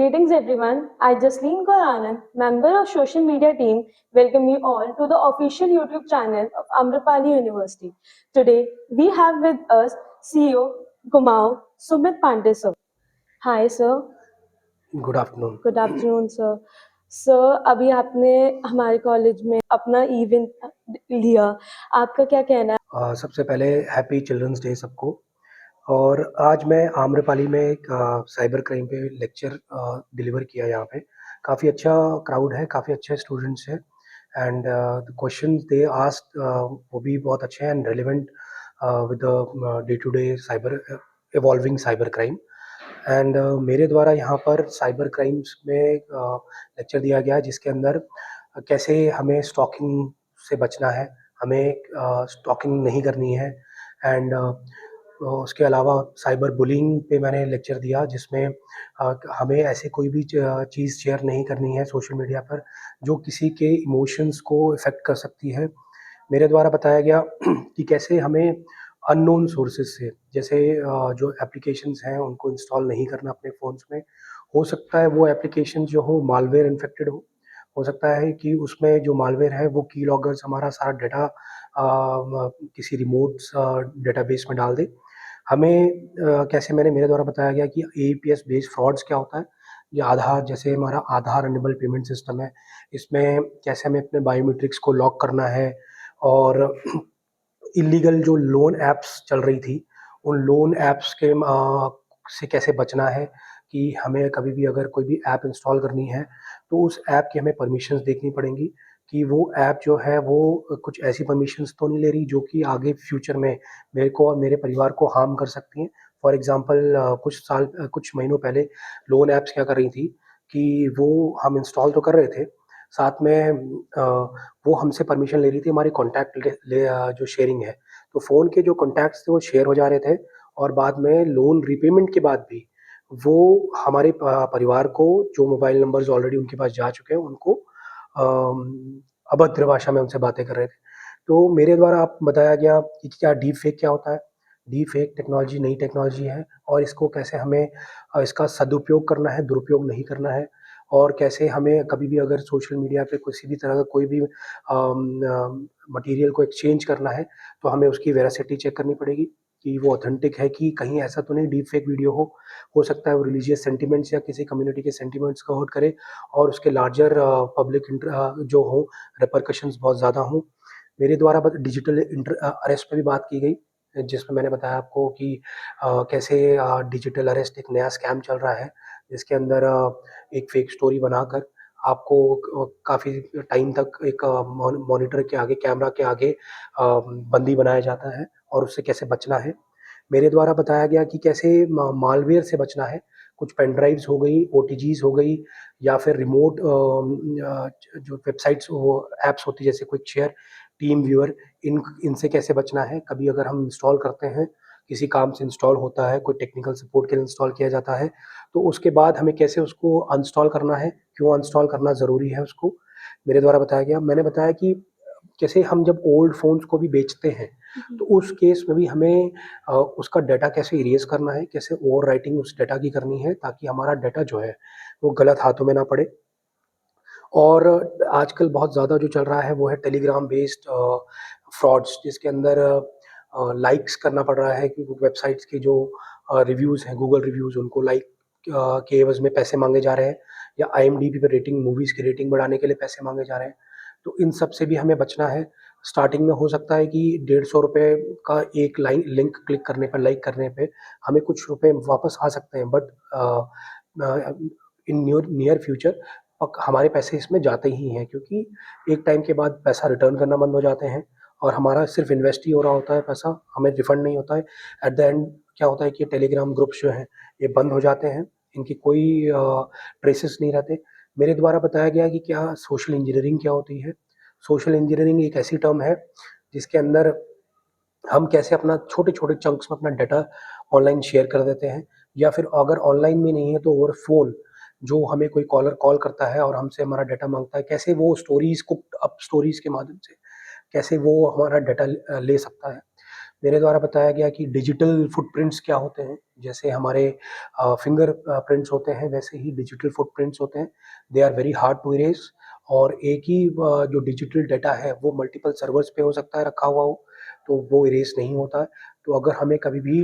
Greetings everyone. I, Jasleen Kaur Anand, member of social media team, welcome you all to the official YouTube channel of Amrapali University. Today we have with us CEO Kumau Sumit Pandey sir. Hi sir. Good afternoon. Good afternoon sir. Sir अभी आपने हमारे college में अपना event लिया, आपका क्या कहना है? सबसे पहले हैप्पी चिल्ड्रंस डे सबको। और आज मैं आम्रपाली में एक साइबर क्राइम पे लेक्चर डिलीवर किया यहाँ पे। काफ़ी अच्छा क्राउड है, काफ़ी अच्छे स्टूडेंट्स हैं and the questions they asked वो भी बहुत अच्छे हैं and relevant with the day to day cyber evolving cyber crime. And मेरे द्वारा यहाँ पर साइबर क्राइम्स में लेक्चर दिया गया जिसके अंदर कैसे हमें स्टॉकिंग से बचना है, हमें स्टॉकिंग नहीं करनी है एंड उसके अलावा साइबर बुलिंग पे मैंने लेक्चर दिया जिसमें हमें ऐसे कोई भी चीज़ शेयर नहीं करनी है सोशल मीडिया पर जो किसी के इमोशंस को इफ़ेक्ट कर सकती है। मेरे द्वारा बताया गया कि कैसे हमें अननोन सोर्सेज से जैसे जो एप्लीकेशंस हैं उनको इंस्टॉल नहीं करना अपने फ़ोन्स में। हो सकता है वो एप्लीकेशन जो मालवेयर इन्फेक्टेड हो सकता है कि उसमें जो मालवेयर है वो की लॉगर्स हमारा सारा डेटा किसी रिमोट डेटाबेस में डाल दे। हमें कैसे मैंने मेरे द्वारा बताया गया कि एईपीएस बेस्ड फ्रॉड्स क्या होता है। ये आधार जैसे हमारा आधार अनेबल पेमेंट सिस्टम है, इसमें कैसे हमें अपने बायोमेट्रिक्स को लॉक करना है और इलीगल जो लोन ऐप्स चल रही थी, उन लोन ऐप्स के से कैसे बचना है कि हमें कभी भी अगर कोई भी ऐप इंस्टॉल करनी है, तो उस ऐप की हमें परमिशंस देखनी पड़ेंगी कि वो ऐप जो है वो कुछ ऐसी परमिशंस तो नहीं ले रही जो कि आगे फ्यूचर में मेरे को और मेरे परिवार को हार्म कर सकती हैं। फॉर एग्ज़ाम्पल कुछ महीनों पहले लोन ऐप्स क्या कर रही थी कि वो हम इंस्टॉल तो कर रहे थे, साथ में वो हमसे परमिशन ले रही थी हमारी कॉन्टैक्ट जो शेयरिंग है। तो फ़ोन के जो कॉन्टैक्ट्स थे वो शेयर हो जा रहे थे और बाद में लोन रीपेमेंट के बाद भी वो हमारे परिवार को जो मोबाइल नंबर्स ऑलरेडी उनके पास जा चुके हैं उनको अभद्र भाषा में उनसे बातें कर रहे थे। तो मेरे द्वारा आप बताया गया कि क्या डीप फेक क्या होता है। डीप फेक टेक्नोलॉजी नई टेक्नोलॉजी है और इसको कैसे हमें इसका सदुपयोग करना है, दुरुपयोग नहीं करना है और कैसे हमें कभी भी अगर सोशल मीडिया पे किसी भी तरह का कोई भी मटेरियल को एक्सचेंज करना है, तो हमें उसकी वेरासिटी चेक करनी पड़ेगी कि वो ऑथेंटिक है कि कहीं ऐसा तो नहीं डीप फेक वीडियो हो सकता है वो रिलीजियस सेंटिमेंट्स या किसी कम्युनिटी के सेंटिमेंट्स को हर्ट करे और उसके लार्जर पब्लिक जो हो रिपरकशंस बहुत ज़्यादा हों। मेरे द्वारा डिजिटल अरेस्ट पे भी बात की गई, जिसमें मैंने बताया आपको कि कैसे डिजिटल अरेस्ट एक नया स्कैम चल रहा है, जिसके अंदर एक फेक स्टोरी बनाकर आपको काफ़ी टाइम तक एक मॉनिटर के आगे, कैमरा के आगे बंदी बनाया जाता है और उससे कैसे बचना है। मेरे द्वारा बताया गया कि कैसे मालवेयर से बचना है। कुछ पेन ड्राइव्स हो गई, ओटीजीज़ हो गई या फिर रिमोट जो वेबसाइट्स वो ऐप्स होती है जैसे क्विक शेयर, टीम व्यूअर, इनसे कैसे बचना है। कभी अगर हम इंस्टॉल करते हैं, किसी काम से इंस्टॉल होता है, कोई टेक्निकल सपोर्ट के लिए इंस्टॉल किया जाता है, तो उसके बाद हमें कैसे उसको अनइंस्टॉल करना है, क्यों अनइंस्टॉल करना ज़रूरी है उसको, मेरे द्वारा बताया गया। मैंने बताया कि जैसे हम जब ओल्ड फ़ोन्स को भी बेचते हैं, तो उस केस में भी हमें उसका डाटा कैसे इरेज़ करना है, कैसे ओवरराइटिंग उस डाटा की करनी है ताकि हमारा डाटा जो है, वो गलत हाथों में ना पड़े। और आजकल बहुत ज़्यादा जो चल रहा है वो है टेलीग्राम बेस्ड फ्रॉड्स जिसके अंदर लाइक्स करना पड़ रहा है कि वेबसाइट्स के जो रिव्यूज़ हैं, गूगल रिव्यूज़ उनको लाइक के एवज़ में पैसे माँगे जा रहे हैं या आईएमडीबी पे रेटिंग मूवीज़ की रेटिंग बढ़ाने के लिए पैसे माँगे जा रहे हैं। तो इन सब से भी हमें बचना है। स्टार्टिंग में हो सकता है कि ₹150 का एक लिंक क्लिक करने पे, लाइक करने पे हमें कुछ रुपए वापस आ सकते हैं बट इन नियर फ्यूचर हमारे पैसे इसमें जाते ही हैं क्योंकि एक टाइम के बाद पैसा रिटर्न करना बंद हो जाते हैं और हमारा सिर्फ इन्वेस्ट ही हो रहा होता है पैसा, हमें रिफंड नहीं होता है। एट द एंड क्या होता है कि टेलीग्राम ग्रुप्स जो हैं ये बंद हो जाते हैं, इनकी कोई ट्रेसेस नहीं रहते। मेरे द्वारा बताया गया कि क्या सोशल इंजीनियरिंग क्या होती है। सोशल इंजीनियरिंग एक ऐसी टर्म है जिसके अंदर हम कैसे अपना छोटे-छोटे चंक्स में अपना डाटा ऑनलाइन शेयर कर देते हैं या फिर अगर ऑनलाइन में नहीं है तो ओवर फ़ोन जो हमें कोई कॉलर कॉल करता है और हमसे हमारा डाटा माँगता है, कैसे वो स्टोरीज़ कुक्ड अप स्टोरीज़ के माध्यम से कैसे वो हमारा डाटा ले सकता है। मेरे द्वारा बताया गया कि डिजिटल फुटप्रिंट्स क्या होते हैं। जैसे हमारे फिंगर प्रिंट्स होते हैं, वैसे ही डिजिटल फुटप्रिंट्स होते हैं। They are very hard to erase, और एक ही जो डिजिटल डाटा है वो मल्टीपल सर्वर्स पे हो सकता है रखा हुआ हो, तो वो इरेज नहीं होता है। तो अगर हमें कभी भी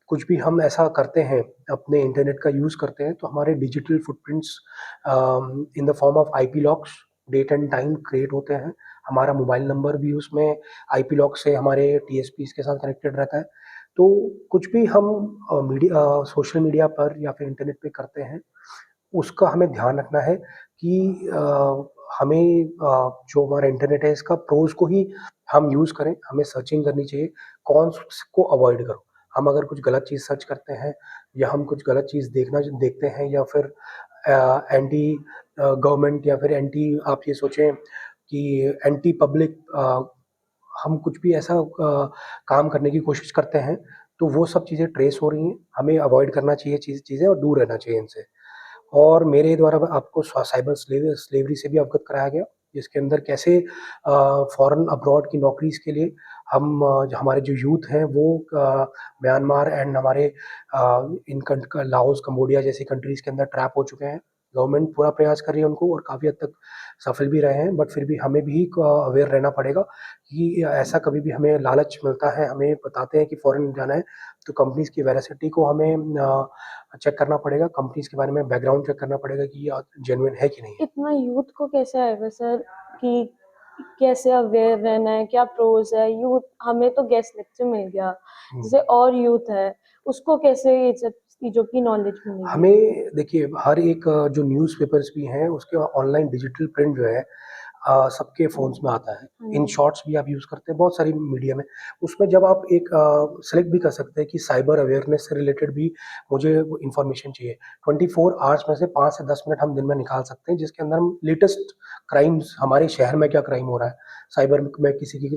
कुछ भी हम ऐसा करते हैं, अपने इंटरनेट का यूज़ करते हैं, तो हमारे digital footprints in the form of IP logs date and time create होते हैं। हमारा मोबाइल नंबर भी उसमें आईपी लॉक से हमारे टीएसपीस के साथ कनेक्टेड रहता है। तो कुछ भी हम सोशल मीडिया पर या फिर इंटरनेट पे करते हैं, उसका हमें ध्यान रखना है कि हमें जो हमारा इंटरनेट है इसका प्रोज़ को ही हम यूज़ करें। हमें सर्चिंग करनी चाहिए, कॉन्स को अवॉइड करो। हम अगर कुछ गलत चीज़ सर्च करते हैं, या हम कुछ गलत चीज़ देखते हैं, या फिर एंटी गवर्नमेंट, या फिर एंटी, आप ये सोचें कि एंटी पब्लिक, हम कुछ भी ऐसा काम करने की कोशिश करते हैं, तो वो सब चीज़ें ट्रेस हो रही हैं। हमें अवॉइड करना चाहिए चीज़ें, और दूर रहना चाहिए इनसे। और मेरे द्वारा आपको साइबर स्लेवरी से भी अवगत कराया गया, जिसके अंदर कैसे फॉरेन अब्रॉड की नौकरीज़ के लिए हम हमारे जो यूथ हैं वो म्यांमार एंड हमारे इन लाओस, कंबोडिया जैसी कंट्रीज़ के अंदर ट्रैप हो चुके हैं। गवर्नमेंट पूरा प्रयास कर रही है उनको, और काफ़ी हद तक सफल भी रहे हैं, बट फिर भी हमें भी अवेयर रहना पड़ेगा कि ऐसा कभी भी हमें लालच मिलता है, हमें बताते हैं कि फॉरेन जाना है, तो कंपनीज़ की वेरासिटी को हमें चेक करना पड़ेगा, कंपनीज़ के बारे में बैकग्राउंड चेक करना पड़ेगा कि ये जेन्युइन है कि नहीं है। इतना यूथ को कैसे आएगा सर कि कैसे अवेयर रहना है, क्या प्रोज है? यूथ, हमें तो गेस्ट लेक्चर मिल गया, हुँ। जैसे और यूथ है उसको कैसे ये सब चीजों की नॉलेज मिलेगी? हमें देखिए, हर एक जो न्यूज़पेपर्स भी हैं उसके ऑनलाइन डिजिटल प्रिंट जो है सबके फ़ोन्स में आता है। हाँ इन जी। शॉर्ट्स भी आप यूज़ करते हैं, बहुत सारी मीडिया में। उसमें जब आप एक सेलेक्ट भी कर सकते हैं कि साइबर अवेयरनेस से रिलेटेड भी मुझे वो इन्फॉर्मेशन चाहिए। 24 आवर्स में से 5 से 10 मिनट हम दिन में निकाल सकते हैं, जिसके अंदर हम लेटेस्ट क्राइम्स, हमारे शहर में क्या क्राइम हो रहा है, साइबर में किसी की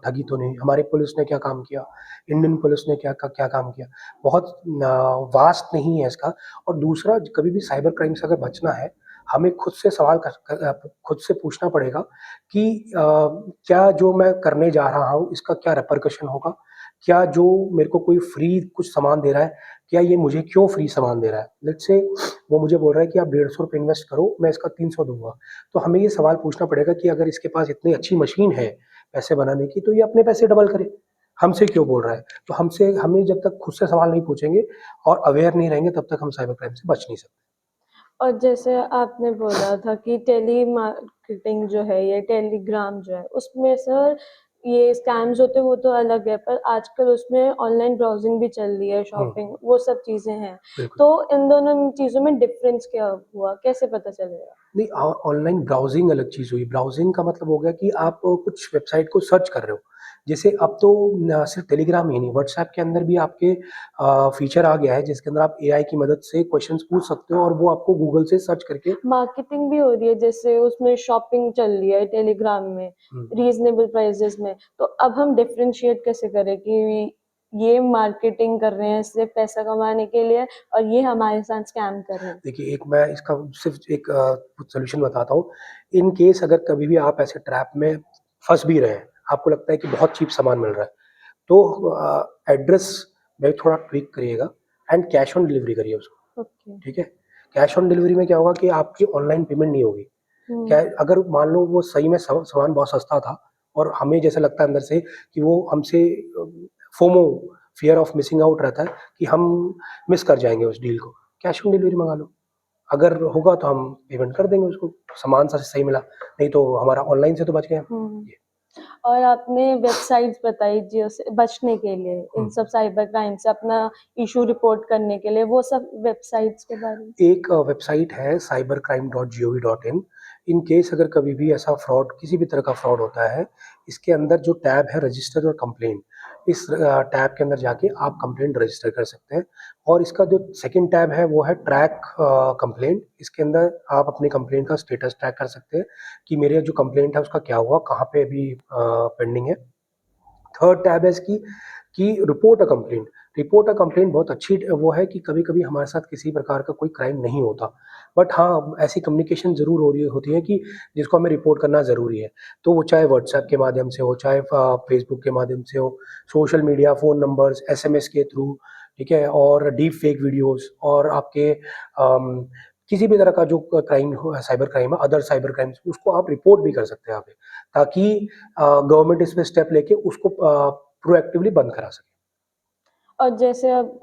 ठगी तो नहीं, हमारी पुलिस ने क्या काम किया, इंडियन पुलिस ने क्या काम किया। बहुत वास्ट नहीं है इसका। और दूसरा, कभी भी साइबर क्राइम से अगर बचना है, हमें खुद से खुद से पूछना पड़ेगा कि क्या जो मैं करने जा रहा हूँ इसका क्या रिपरकशन होगा? क्या जो मेरे को कोई फ्री कुछ सामान दे रहा है, क्या ये मुझे क्यों फ्री सामान दे रहा है? लेट्स से वो मुझे बोल रहा है कि आप ₹150 इन्वेस्ट करो, मैं इसका 300 दूँगा। तो हमें ये सवाल पूछना पड़ेगा कि अगर इसके पास इतनी अच्छी मशीन है पैसे बनाने की, तो ये अपने पैसे डबल करे, हमसे क्यों बोल रहा है? तो हमें जब तक खुद से सवाल नहीं पूछेंगे और अवेयर नहीं रहेंगे, तब तक हम साइबर क्राइम से बच नहीं सकते। और जैसे आपने बोला था कि टेली मार्केटिंग जो है, ये टेलीग्राम जो है, उसमें सर ये स्कैम्स होते हैं वो तो अलग है, पर आजकल उसमें ऑनलाइन ब्राउजिंग भी चल रही है, हुँ, शॉपिंग, वो सब चीजें हैं। बिल्कुल। तो इन दोनों चीजों में डिफरेंस क्या हुआ, कैसे पता चलेगा? नहीं, ऑनलाइन ब्राउज़िंग अलग चीज़ हुई। ब्राउज़िंग का मतलब हो गया कि आप कुछ वेबसाइट को सर्च कर रहे हो। जैसे अब तो न सिर्फ़ टेलीग्राम ही नहीं, व्हाट्सऐप के अंदर भी आपके फ़ीचर आ गया है, जिसके अंदर आप एआई की मदद से क्वेश्चन्स पूछ सकते हो, और वो आपको गूगल से सर्च करके। मार्केटिंग भी हो रही है, जैसे उसमें शॉपिंग चल रही है टेलीग्राम में, हुँ। रीजनेबल प्राइसेस में। तो अब हम डिफरेंशिएट कैसे करें कि ये मार्केटिंग कर रहे हैं सिर्फ पैसा कमाने के लिए, और ये हमारे साथ स्कैम कर रहे हैं? देखिए, एक मैं इसका सिर्फ़ एक सॉल्यूशन बताता हूँ। इन केस अगर कभी भी आप ऐसे ट्रैप में फँस भी रहे हैं, आपको लगता है कि बहुत चीप सामान मिल रहा है, तो एड्रेस में थोड़ा ट्विक करिएगा, एंड कैश ऑन डिलीवरी करिए उसको, ओके। ठीक है? कैश ऑन डिलीवरी में क्या होगा कि आपकी ऑनलाइन पेमेंट नहीं होगी। क्या, हम्म। अगर मान लो वो सही में सामान बहुत सस्ता था, और हमें जैसा लगता है अंदर से कि वो हमसे FOMO, fear of missing out रहता है कि हम मिस कर जाएँगे उस डील को। कैश ऑन डिलीवरी मँगा लो। अगर होगा तो हम पेमेंट कर देंगे उसको, सामान सही मिला, नहीं तो हमारा ऑनलाइन से तो बच गए हम। हम्म। ये। और आपने वेबसाइट्स बताई जिससे बचने के लिए, इन हुँ। सब साइबर क्राइम से अपना इशू रिपोर्ट करने के लिए, वो सब वेबसाइट्स के बारे में? एक वेबसाइट है cybercrime.gov.in। इन केस अगर कभी भी ऐसा फ्रॉड, किसी भी तरह का फ्रॉड होता है, इसके अंदर जो टैब है रजिस्टर और कंप्लेंट, इस टैब के अंदर जाके आप कंप्लेंट रजिस्टर कर सकते हैं। और इसका जो सेकंड टैब है वो है ट्रैक कंप्लेंट। इसके अंदर आप अपनी कंप्लेंट का स्टेटस ट्रैक कर सकते हैं कि मेरे जो कंप्लेंट है उसका क्या हुआ, कहाँ पे अभी पेंडिंग है। थर्ड टैब है इसकी कि report a complaint. Report a complaint बहुत अच्छी वो है कि कभी-कभी हमारे साथ किसी प्रकार का कोई क्राइम नहीं होता। बट हाँ, ऐसी कम्युनिकेशन ज़रूर हो रही होती है कि जिसको हमें रिपोर्ट करना ज़रूरी है। तो वो चाहे व्हाट्सएप के माध्यम से हो, चाहे फेसबुक के माध्यम से हो, social media, phone numbers, SMS के थ्रू, ठीक है? और डीप फेक वीडियोज़ और आपके किसी भी तरह का जो क्राइम हो, साइबर क्राइम है, अदर साइबर क्राइम्स, उसको आप रिपोर्ट भी कर सकते हैं यहाँ पे, ताकि गवर्नमेंट इस पे स्टेप लेके उसको प्रोएक्टिवली बंद करा सके। और जैसे अब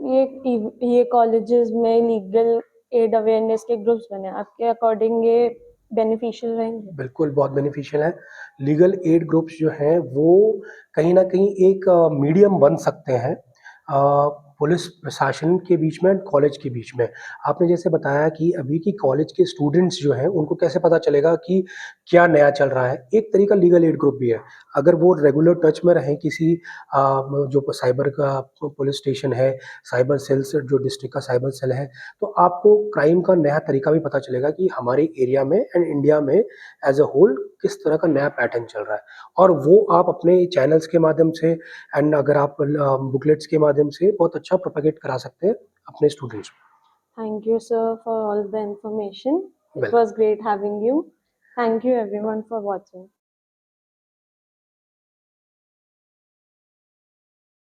ये कॉलेजेस में लीगल एड अवेयरनेस के ग्रुप्स बने, आपके अकॉर्डिंग ये बेनिफिशियल रहेंगे? बिल्कुल, बहुत बेनिफिशियल है। लीगल एड ग्रुप्स जो हैं वो कहीं न कहीं एक मीडियम बन सकते हैं पुलिस प्रशासन के बीच में, कॉलेज के बीच में। आपने जैसे बताया कि अभी की कॉलेज के स्टूडेंट्स जो हैं उनको कैसे पता चलेगा कि क्या नया चल रहा है? एक तरीका लीगल एड ग्रुप भी है। अगर वो रेगुलर टच में रहें किसी जो साइबर का पुलिस स्टेशन है, साइबर सेल्स जो डिस्ट्रिक्ट का साइबर सेल है, तो आपको क्राइम का नया तरीका भी पता चलेगा कि हमारे एरिया में एंड इंडिया में एज़ अ होल किस तरह का नया पैटर्न चल रहा है। और वो आप अपने चैनल्स के माध्यम से एंड अगर आप बुकलेट्स के माध्यम से बहुत अच्छा प्रोपेगेट करा सकते हैं अपने स्टूडेंट्स को। Thank you, sir, for all the information. It welcome. was great having you. Thank you, everyone, for watching.